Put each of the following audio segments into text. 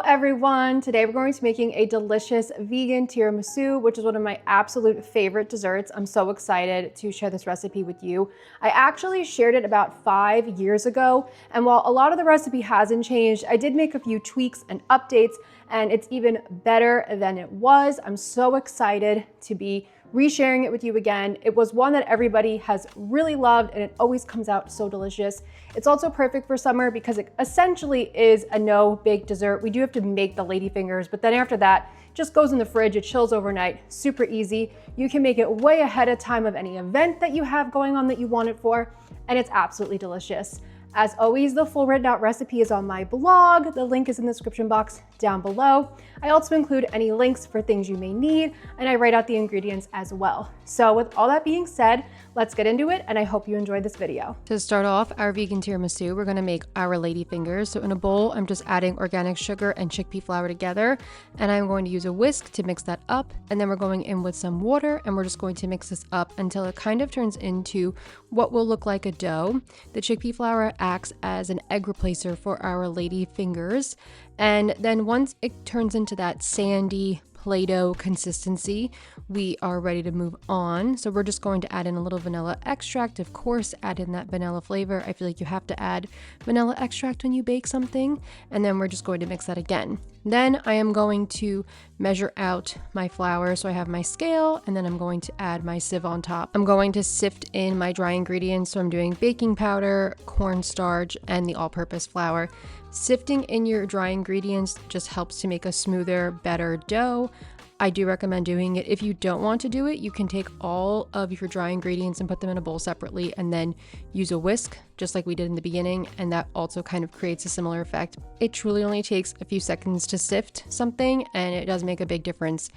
everyone. Today we're going to be making a delicious vegan tiramisu, which is one of my absolute favorite desserts. I'm so excited to share this recipe with you. I actually shared it about 5 years ago, and while a lot of the recipe hasn't changed, I did make a few tweaks and updates, and it's even better than it was. I'm so excited to be resharing it with you again. It was one that everybody has really loved, and it always comes out so delicious. It's also perfect for summer because it essentially is a no-bake dessert. We do have to make the Ladyfingers, but then after that, it just goes in the fridge, it chills overnight, super easy. You can make it way ahead of time of any event that you have going on that you want it for, and it's absolutely delicious. As always, the full written out recipe is on my blog. The link is in the description box down below. I also include any links for things you may need, and I write out the ingredients as well. So with all that being said, let's get into it, and I hope you enjoyed this video. To start off our vegan tiramisu, we're gonna make our Ladyfingers. So in a bowl, I'm just adding organic sugar and chickpea flour together, and I'm going to use a whisk to mix that up, and then we're going in with some water, and we're just going to mix this up until it kind of turns into what will look like a dough. The chickpea flour acts as an egg replacer for our Ladyfingers, and then once it turns into that sandy Play-Doh consistency, we are ready to move on. So we're just going to add in a little vanilla extract, of course, add in that vanilla flavor. I feel like you have to add vanilla extract when you bake something, and then we're just going to mix that again. Then I am going to measure out my flour. So I have my scale, and then I'm going to add my sieve on top. I'm going to sift in my dry ingredients. So I'm doing baking powder, cornstarch, and the all-purpose flour. Sifting in your dry ingredients just helps to make a smoother, better dough. I do recommend doing it. If you don't want to do it, you can take all of your dry ingredients and put them in a bowl separately and then use a whisk, just like we did in the beginning, and that also kind of creates a similar effect. It truly only takes a few seconds to sift something, and it does make a big difference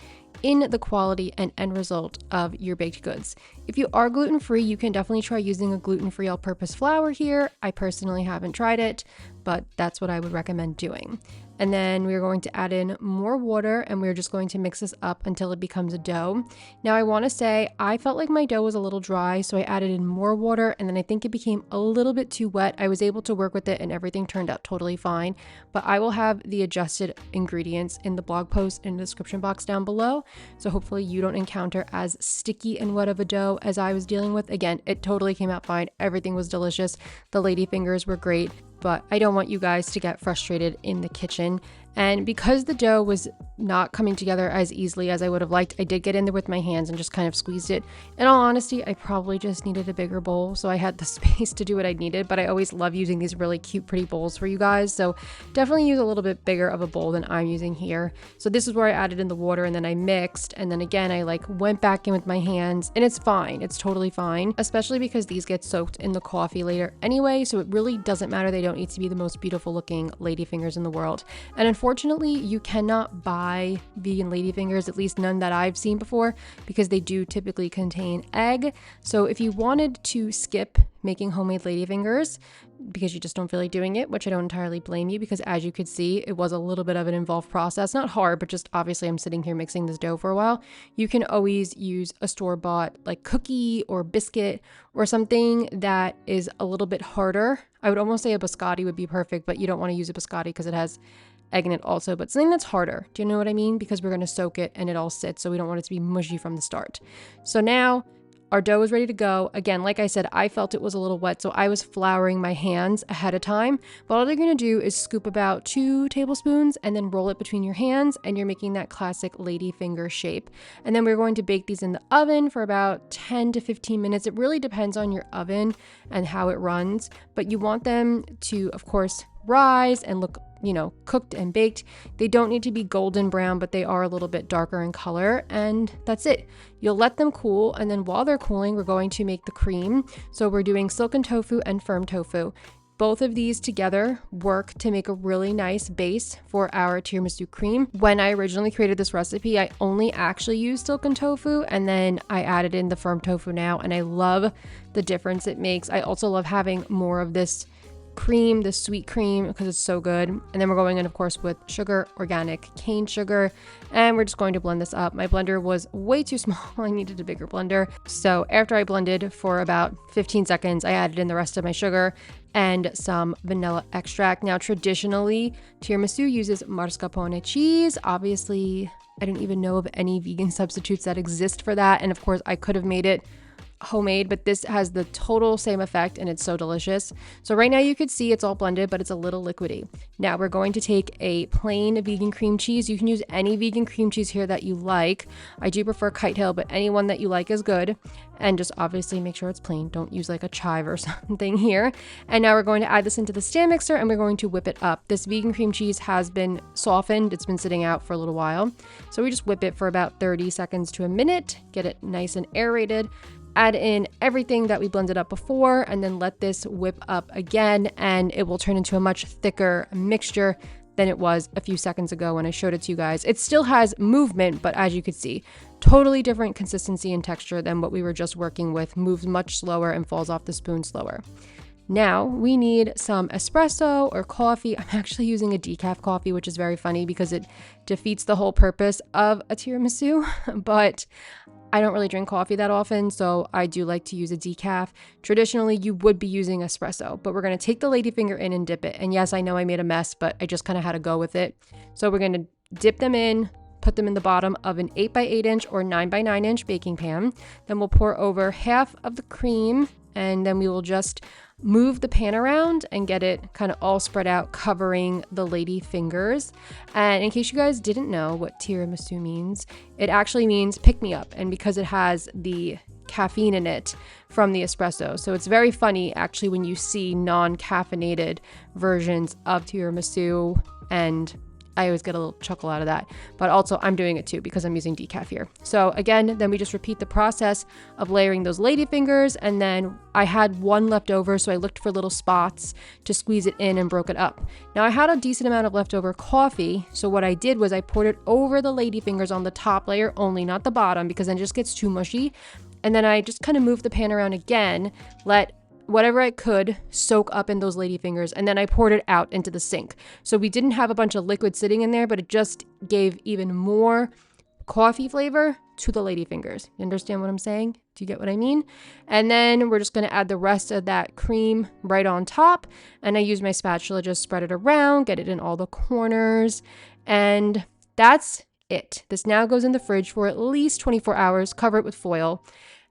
in the quality and end result of your baked goods. If you are gluten-free, you can definitely try using a gluten-free all-purpose flour here. I personally haven't tried it, but that's what I would recommend doing. And then we're going to add in more water, and we're just going to mix this up until it becomes a dough. Now I want to say I felt like my dough was a little dry, so I added in more water, and then I think it became a little bit too wet. I was able to work with it and everything turned out totally fine, but I will have the adjusted ingredients in the blog post in the description box down below. So hopefully you don't encounter as sticky and wet of a dough as I was dealing with. Again, it totally came out fine. Everything was delicious. The Ladyfingers were great, but I don't want you guys to get frustrated in the kitchen. And because the dough was not coming together as easily as I would have liked, I did get in there with my hands and just kind of squeezed it. In all honesty, I probably just needed a bigger bowl, so I had the space to do what I needed, but I always love using these really cute, pretty bowls for you guys. So definitely use a little bit bigger of a bowl than I'm using here. So this is where I added in the water, and then I mixed, and then again, I went back in with my hands, and it's fine. It's totally fine, especially because these get soaked in the coffee later anyway, so it really doesn't matter. They don't need to be the most beautiful looking Ladyfingers in the world. And unfortunately, you cannot buy vegan Ladyfingers, at least none that I've seen before, because they do typically contain egg. So if you wanted to skip making homemade Ladyfingers because you just don't feel like doing it, which I don't entirely blame you, because as you could see, it was a little bit of an involved process. Not hard, but just obviously I'm sitting here mixing this dough for a while. You can always use a store-bought like cookie or biscuit or something that is a little bit harder. I would almost say a biscotti would be perfect, but you don't want to use a biscotti because it has egg in it also, but something that's harder. Do you know what I mean? Because we're going to soak it and it all sits, so we don't want it to be mushy from the start. So now our dough is ready to go. Again, like I said, I felt it was a little wet, so I was flouring my hands ahead of time. But all you're going to do is scoop about 2 tablespoons and then roll it between your hands, and you're making that classic Ladyfinger shape. And then we're going to bake these in the oven for about 10 to 15 minutes. It really depends on your oven and how it runs, but you want them to, of course, rise and look, cooked and baked. They don't need to be golden brown, but they are a little bit darker in color, and that's it. You'll let them cool, and then while they're cooling, we're going to make the cream. So we're doing silken tofu and firm tofu. Both of these together work to make a really nice base for our tiramisu cream. When I originally created this recipe, I only actually used silken tofu, and then I added in the firm tofu now, and I love the difference it makes. I also love having more of this cream, the sweet cream, because it's so good. And then we're going in, of course, with sugar, organic cane sugar, and we're just going to blend this up. My blender was way too small. I needed a bigger blender. So after I blended for about 15 seconds, I added in the rest of my sugar and some vanilla extract. Now, traditionally, tiramisu uses mascarpone cheese. Obviously, I don't even know of any vegan substitutes that exist for that. And of course, I could have made it homemade, but this has the total same effect and it's so delicious. So right now you could see it's all blended, but it's a little liquidy. Now we're going to take a plain vegan cream cheese. You can use any vegan cream cheese here that you like. I do prefer Kite Hill, but any one that you like is good. And just obviously make sure it's plain. Don't use like a chive or something here. And now we're going to add this into the stand mixer and we're going to whip it up. This vegan cream cheese has been softened. It's been sitting out for a little while. So we just whip it for about 30 seconds to a minute, get it nice and aerated. Add in everything that we blended up before and then let this whip up again, and it will turn into a much thicker mixture than it was a few seconds ago when I showed it to you guys. It still has movement, but as you could see, totally different consistency and texture than what we were just working with. Moves much slower and falls off the spoon slower. Now we need some espresso or coffee. I'm actually using a decaf coffee, which is very funny because it defeats the whole purpose of a tiramisu, but I don't really drink coffee that often, so I do like to use a decaf. Traditionally, you would be using espresso, but we're going to take the ladyfinger in and dip it. And yes, I know I made a mess, but I just kind of had to go with it. So we're going to dip them in, put them in the bottom of an 8x8 inch or 9x9 inch baking pan. Then we'll pour over half of the cream, and then we will just move the pan around and get it kind of all spread out, covering the lady fingers. And in case you guys didn't know what tiramisu means, it actually means pick me up. And because it has the caffeine in it from the espresso. So it's very funny actually when you see non-caffeinated versions of tiramisu, and I always get a little chuckle out of that, but also I'm doing it too because I'm using decaf here. So again, then we just repeat the process of layering those ladyfingers, and then I had one left over, so I looked for little spots to squeeze it in and broke it up. Now I had a decent amount of leftover coffee, so what I did was I poured it over the ladyfingers on the top layer only, not the bottom, because then it just gets too mushy. And then I just kind of moved the pan around again, let whatever I could soak up in those ladyfingers, and then I poured it out into the sink. So we didn't have a bunch of liquid sitting in there, but it just gave even more coffee flavor to the ladyfingers. You understand what I'm saying? Do you get what I mean? And then we're just going to add the rest of that cream right on top, and I use my spatula, just spread it around, get it in all the corners, and that's it. This now goes in the fridge for at least 24 hours, cover it with foil,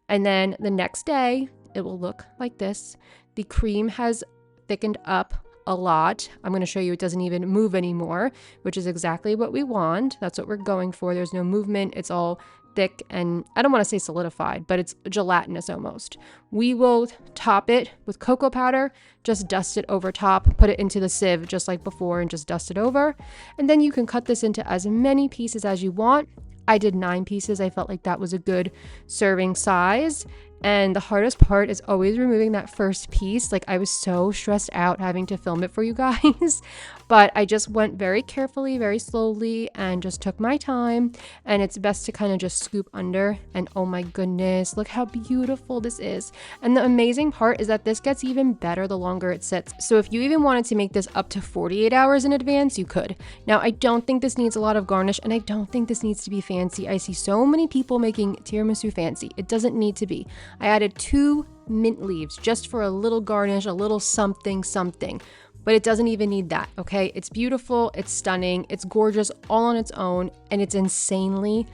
and then the next day it will look like this. The cream has thickened up a lot. I'm going to show you it doesn't even move anymore, which is exactly what we want. That's what we're going for. There's no movement. It's all thick, and I don't want to say solidified, but it's gelatinous almost. We will top it with cocoa powder, just dust it over top, put it into the sieve just like before and just dust it over. And then you can cut this into as many pieces as you want. I did 9 pieces. I felt like that was a good serving size. And the hardest part is always removing that first piece. Like, I was so stressed out having to film it for you guys, but I just went very carefully, very slowly, and just took my time. And it's best to kind of just scoop under, and oh my goodness, look how beautiful this is. And the amazing part is that this gets even better the longer it sits. So if you even wanted to make this up to 48 hours in advance, you could. Now, I don't think this needs a lot of garnish, and I don't think this needs to be fancy. I see so many people making tiramisu fancy. It doesn't need to be. I added 2 mint leaves just for a little garnish, a little something, but it doesn't even need that, okay? It's beautiful, it's stunning, it's gorgeous all on its own, and it's insanely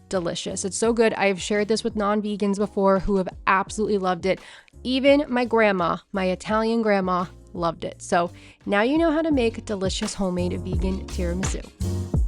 delicious. It's so good. I have shared this with non-vegans before who have absolutely loved it. Even my grandma, my Italian grandma, loved it. So now you know how to make delicious homemade vegan tiramisu.